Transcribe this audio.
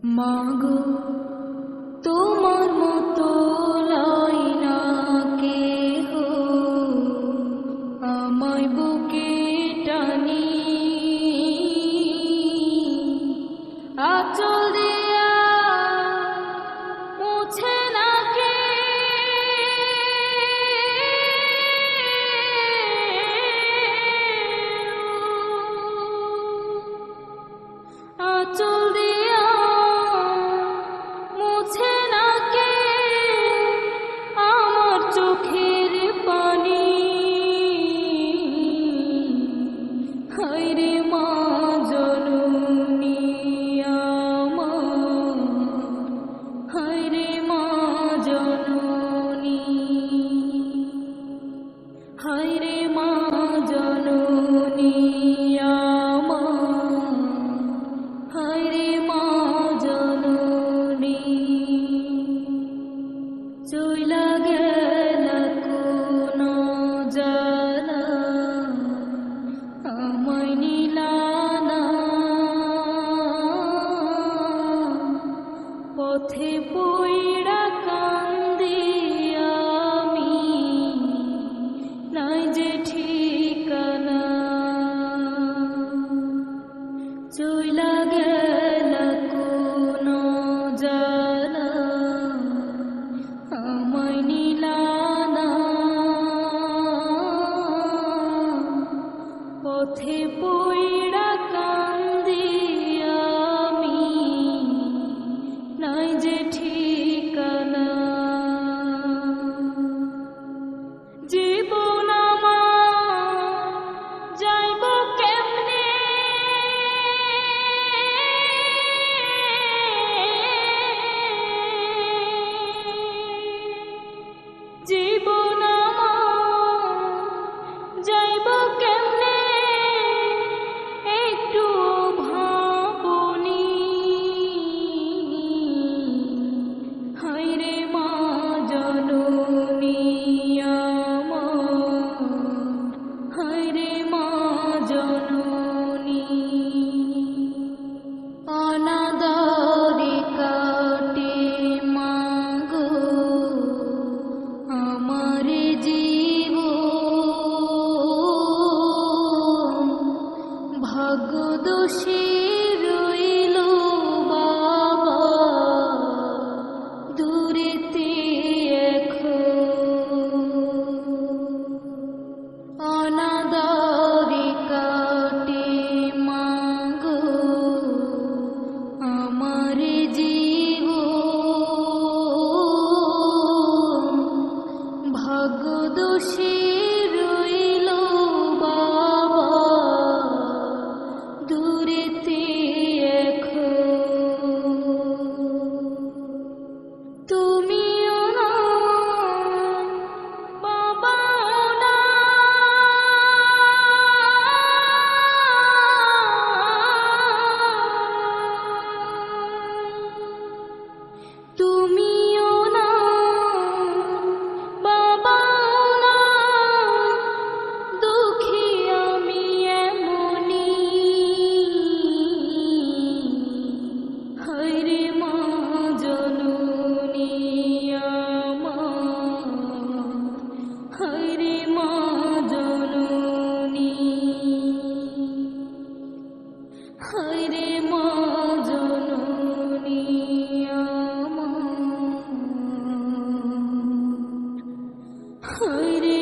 মাগো তোমার মতো লয় না কেহ, আমায় বুকে টানি আঁচল দিয়া মুছে না কে, আঁচল দিয়া মুছে না কে আমার চোখের পানি। হায়রে মা জননী আমার, হায়রে মা জননী, হায়রে মা জননী আমার, হায়রে মা জননী। চইলা গেলা কোন জানা আমায় নিলা না, পথে পইড়া কান্দি আমি, নাই যে ঠিকানা। চইলা গেলা কোন জানা আমায় নিলা না, পথে পইড়া কান্দি আমি, নাই যে ঠিকানা। জীবন আমার যাইব কেমনে, জীবন আমার যাইব কেমনে একটু ভাবনি। হায়রে মা জননী আমার, হায়রে মা জননী। অনাদরে কাটে মাগো আমার জীবন, ভাগ্য দোষী রইল বাবা দূরেতে এখন। অনাদরে কাটে মাগো আমার জীবন, ভাগ্য দোষী রইল বাবা দূরেতে এখন। তুমিও না বাবাও না, তুমিও না বাবাও না, দুঃখী আমি এমনি। হায়রে মা জননী আমার, হায়রে মা জননী, হায়রে মা জননী আমার, হায়রে